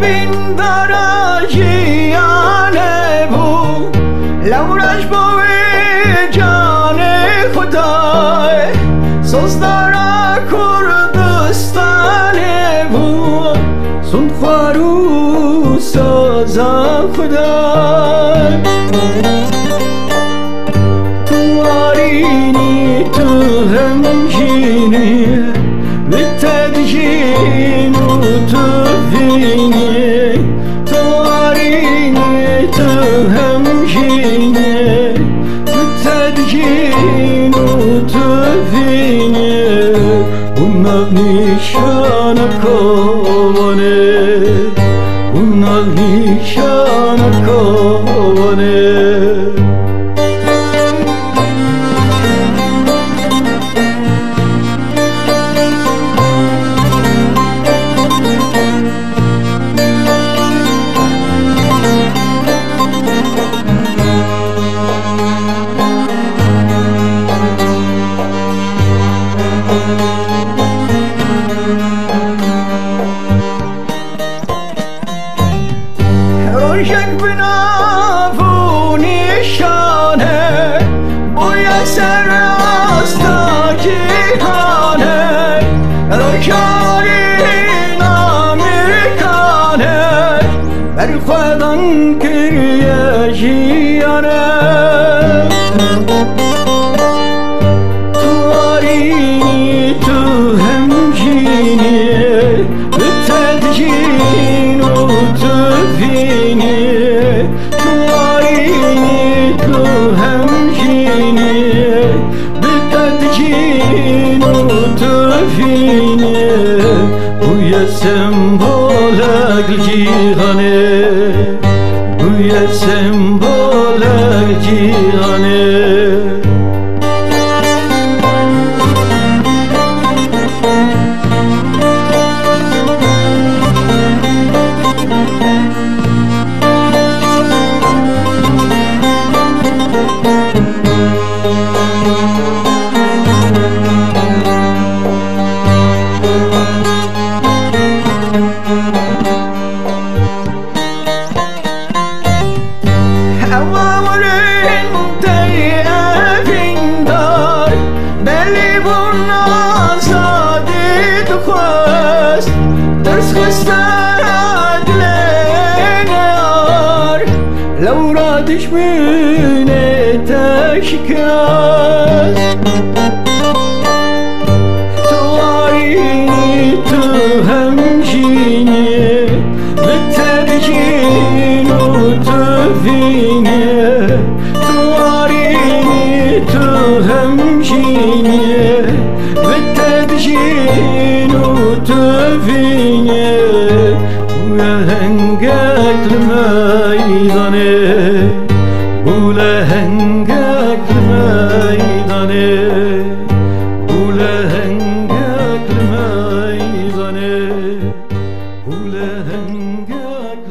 bin darajiyane bu لورش با جان خدای سوزدارا کردستان بود سون خوارو سازا خدای تو آرینی تو همشینی به تدجین و تو فینی تو آرینی تو همشینی به تدجین و تو فینی bunlar nişana kovanı bunlar nişana kovanı روشک بنافو نشانه بوی سر راستا جیهانه روشاری نامرکانه بر خودان کریه جیانه تو آرینی تو همجینی به تدجین و تو فینی تو آرینی تو همجینی به تدجین و تو فینی بوی سمبولک جیهانه بوی سمبولک جیهانه لورا دشمن تشکست تو آرینی تو همشینی به تدجین و تو فینی تو آرینی تو همشینی به تدجین و تو فینی هنگک میدانه بوله هنگک میدانه بوله هنگک میدانه بوله هنگک